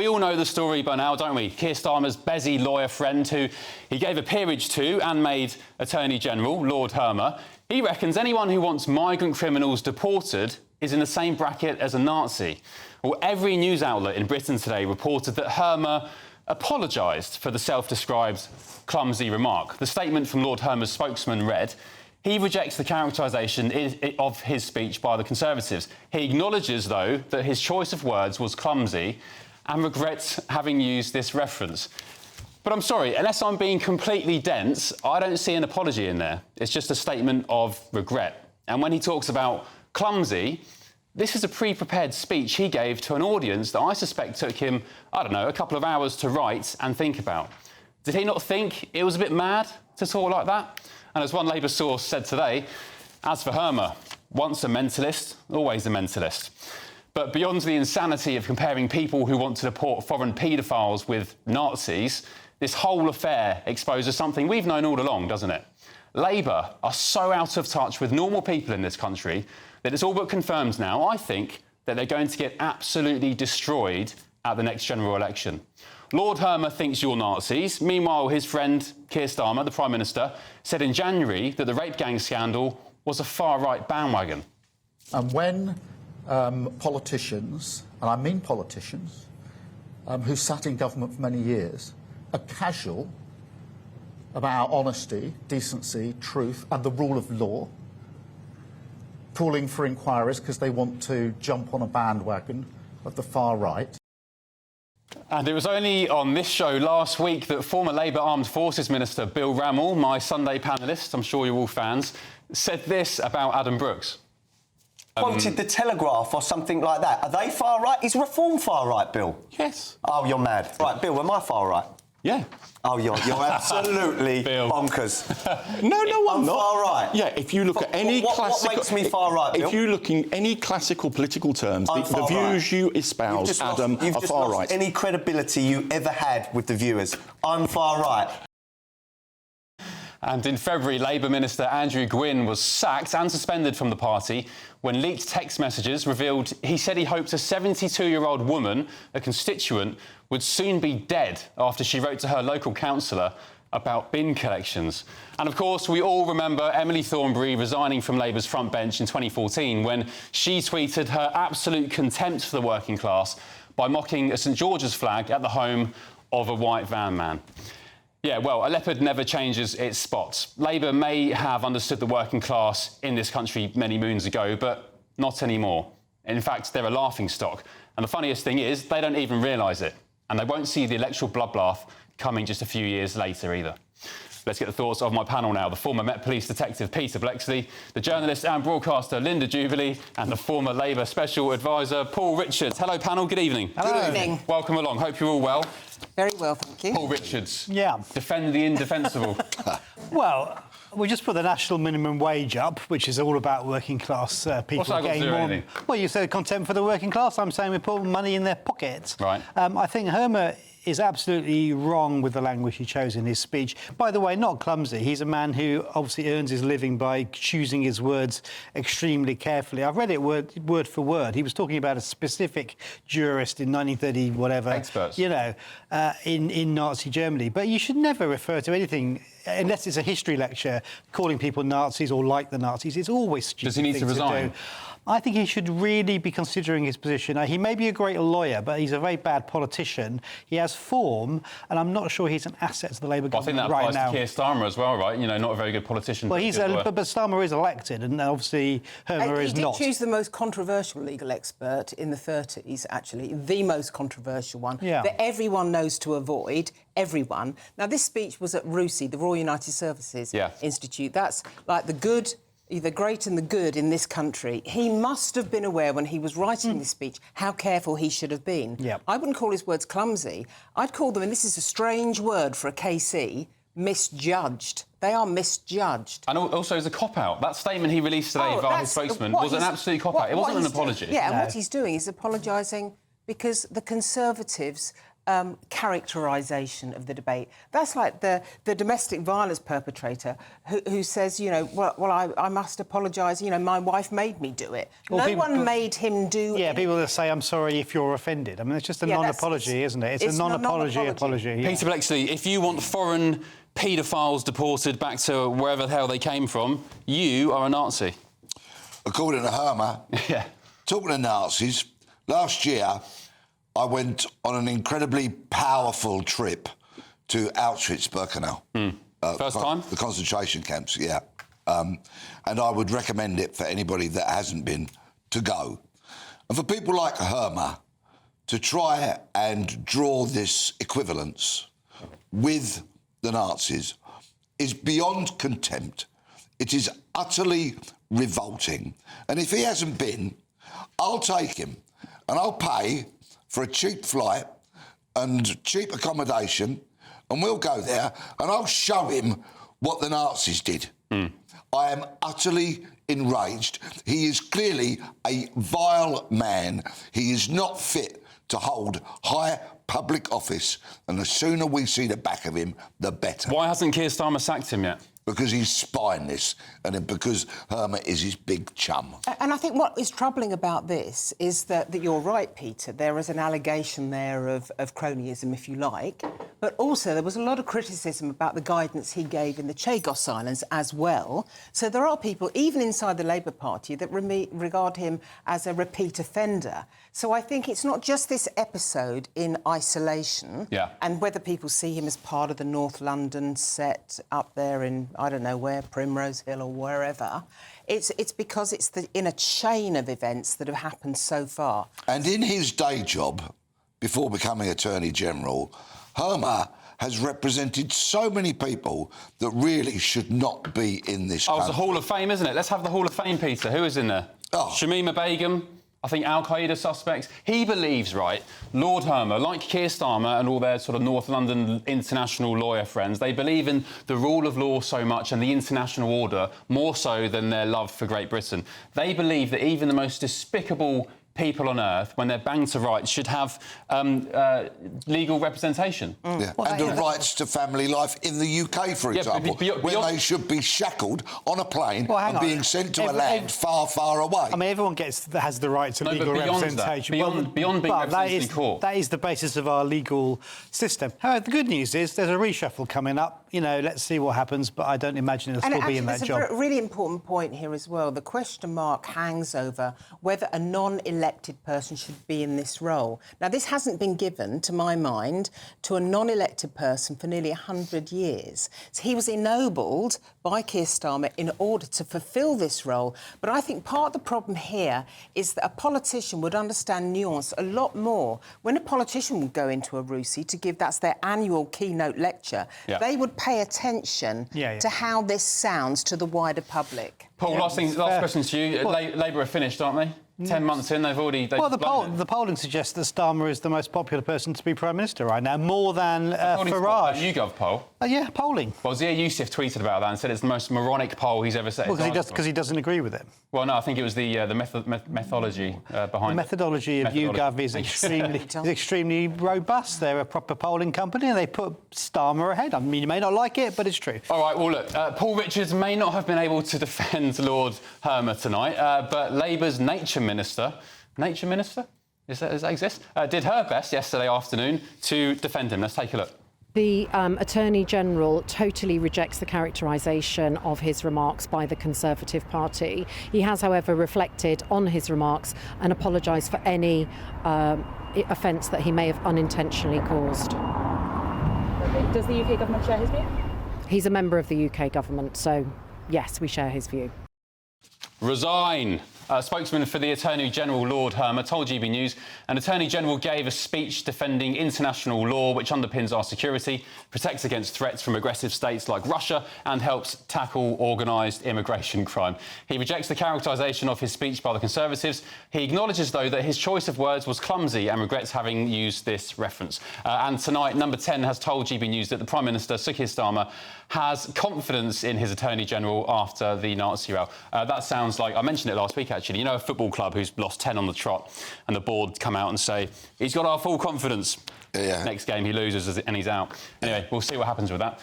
we all know the story by now, don't we? Keir Starmer's busy lawyer friend who he gave a peerage to and made Attorney General, Lord Hermer. He reckons anyone who wants migrant criminals deported is in the same bracket as a Nazi. Well, every news outlet in Britain today reported that Hermer apologised for the self-described clumsy remark. The statement from Lord Hermer's spokesman read, he rejects the characterisation of his speech by the Conservatives. He acknowledges, though, that his choice of words was clumsy and regrets having used this reference. But I'm sorry, unless I'm being completely dense, I don't see an apology in there. It's just a statement of regret. And when he talks about clumsy, this is a pre-prepared speech he gave to an audience that I suspect took him, I don't know, a couple of hours to write and think about. Did he not think it was a bit mad to talk like that? And as one Labour source said today, as for Herma, once a mentalist, always a mentalist. But beyond the insanity of comparing people who want to deport foreign paedophiles with Nazis, this whole affair exposes something we've known all along, doesn't it? Labour are so out of touch with normal people in this country that it's all but confirmed now, I think, that they're going to get absolutely destroyed at the next general election. Lord Hermer thinks you're Nazis. Meanwhile, his friend Keir Starmer, the Prime Minister, said in January that the rape gang scandal was a far-right bandwagon. And when politicians, and I mean politicians, who sat in government for many years, are casual about honesty, decency, truth and the rule of law, calling for inquiries because they want to jump on a bandwagon of the far right. And it was only on this show last week that former Labour Armed Forces Minister Bill Rammell, my Sunday panellist, I'm sure you're all fans, said this about Adam Brooks. Quoted the Telegraph or something like that. Are they far right? Is Reform far right, Bill? Yes. Oh, you're mad. Right, Bill, am I far right? Yeah. Oh, you're absolutely bonkers. No, I'm not. Far right. Yeah, if you look at any classical... What makes me far right, Bill? If you look in any classical political terms, the views you espouse, Adam, you've are just far lost right. any credibility you ever had with the viewers. I'm far right. And in February, Labour Minister Andrew Gwyn was sacked and suspended from the party when leaked text messages revealed he said he hoped a 72-year-old woman, a constituent, would soon be dead after she wrote to her local councillor about bin collections. And of course, we all remember Emily Thornberry resigning from Labour's front bench in 2014 when she tweeted her absolute contempt for the working class by mocking a St George's flag at the home of a white van man. Yeah, well, a leopard never changes its spots. Labour may have understood the working class in this country many moons ago, but not anymore. In fact, they're a laughingstock. And the funniest thing is, they don't even realise it. And they won't see the electoral bloodbath coming just a few years later either. Let's get the thoughts of my panel now. The former Met Police detective Peter Blexley, the journalist and broadcaster Linda Jubilee, and the former Labour Special Advisor Paul Richards. Hello, panel. Good evening. Hello. Good evening. Welcome along. Hope you're all well. Very well, thank you. Paul Richards. Yeah. Defend the indefensible. Well, we just put the national minimum wage up, which is all about working class people. What's that got to do with anything? Well, you said contempt for the working class. I'm saying we put money in their pockets. Right. I think Hermer is absolutely wrong with the language he chose in his speech. By the way, not clumsy. He's a man who obviously earns his living by choosing his words extremely carefully. I've read it word for word. He was talking about a specific jurist in 1930, whatever. Experts. You know, in Nazi Germany. But you should never refer to anything, unless it's a history lecture, calling people Nazis or like the Nazis. It's always stupid. Does he need to resign? I think he should really be considering his position. He may be a great lawyer, but he's a very bad politician. He has form, and I'm not sure he's an asset to the Labour government right now. I think that applies to Keir Starmer as well, right? You know, not a very good politician. Well, but Starmer is elected, and obviously Hermer is not. He did choose the most controversial legal expert in the 30s, actually, the most controversial one, that everyone knows to avoid, everyone. Now, this speech was at RUSI, the Royal United Services Institute. That's like the good... the great and the good in this country. He must have been aware when he was writing this speech how careful he should have been. I wouldn't call his words clumsy. I'd call them, and this is a strange word for a KC, misjudged. They are misjudged. And also as a cop-out. That statement he released today via his spokesman was an absolute cop-out. It wasn't an apology. And what he's doing is apologising because the Conservatives characterisation of the debate. That's like the domestic violence perpetrator who says, you know, well, I must apologise, you know, my wife made me do it. Well, no one made him do it. Yeah, people that say, I'm sorry if you're offended. I mean, it's just a non-apology, isn't it? It's a non-apology apology. Yeah. Peter Blexley, if you want foreign paedophiles deported back to wherever the hell they came from, you are a Nazi. According to Hermer, talking to Nazis, last year I went on an incredibly powerful trip to Auschwitz-Birkenau. First time? The concentration camps, yeah. And I would recommend it for anybody that hasn't been to go. And for people like Herma to try and draw this equivalence with the Nazis is beyond contempt. It is utterly revolting. And if he hasn't been, I'll take him and I'll pay for a cheap flight and cheap accommodation, and we'll go there and I'll show him what the Nazis did. I am utterly enraged. He is clearly a vile man. He is not fit to hold high public office, and the sooner we see the back of him, the better. Why hasn't Keir Starmer sacked him yet? Because he's spineless, and then because Herma is his big chum. And I think what is troubling about this is that you're right, Peter. There is an allegation there of cronyism, if you like, but also there was a lot of criticism about the guidance he gave in the Chagos Islands as well. So there are people, even inside the Labour Party, that regard him as a repeat offender. So I think it's not just this episode in isolation, and whether people see him as part of the North London set up there in, I don't know where, Primrose Hill or wherever. It's because it's in a chain of events that have happened so far. And in his day job, before becoming Attorney General, Herma has represented so many people that really should not be in this country. It's the Hall of Fame, isn't it? Let's have the Hall of Fame, Peter. Who is in there? Shamima Begum, I think Al-Qaeda suspects. He believes, right, Lord Hermer, like Keir Starmer and all their sort of North London international lawyer friends, they believe in the rule of law so much and the international order more so than their love for Great Britain. They believe that even the most despicable people on earth, when they're banged to rights, should have legal representation. Yeah. And the rights to family life in the UK, for example, where they should be shackled on a plane and being sent to a land far, far away. I mean, everyone has the right to legal representation. Beyond being represented in court. That is the basis of our legal system. However, the good news is there's a reshuffle coming up. You know, let's see what happens, but I don't imagine he'll still be in that job. There's a really important point here as well. The question mark hangs over whether a non-elected person should be in this role. Now, this hasn't been given, to my mind, to a non-elected person for nearly 100 years. So he was ennobled by Keir Starmer in order to fulfil this role. But I think part of the problem here is that a politician would understand nuance a lot more. When a politician would go into a RUSI to give, that's their annual keynote lecture, they would pay attention to how this sounds to the wider public. Paul, last question to you. Labour are finished, aren't they? 10 months in, they've already... the polling suggests that Starmer is the most popular person to be Prime Minister right now, more than Farage. YouGov poll? Yeah, polling. Well, Zia Youssef tweeted about that and said it's the most moronic poll he's ever set. Well, because he doesn't agree with it. Well, no, I think it was the methodology behind the methodology of YouGov is extremely robust. They're a proper polling company and they put Starmer ahead. I mean, you may not like it, but it's true. All right, well, look, Paul Richards may not have been able to defend Lord Hermer tonight, but Labour's Nature Minister, does that exist? Did her best yesterday afternoon to defend him. Let's take a look. The Attorney General totally rejects the characterisation of his remarks by the Conservative Party. He has, however, reflected on his remarks and apologised for any offence that he may have unintentionally caused. Does the UK government share his view? He's a member of the UK government, so yes, we share his view. Resign. Spokesman for the Attorney General, Lord Hermer, told GB News an Attorney General gave a speech defending international law which underpins our security, protects against threats from aggressive states like Russia and helps tackle organised immigration crime. He rejects the characterisation of his speech by the Conservatives. He acknowledges, though, that his choice of words was clumsy and regrets having used this reference. And tonight, Number 10 has told GB News that the Prime Minister, Sir Keir Starmer, has confidence in his Attorney General after the Nazi row. That sounds like... I mentioned it last week, actually. You know, a football club who's lost 10 on the trot and the board come out and say, he's got our full confidence. Next game he loses and he's out. Anyway, we'll see what happens with that.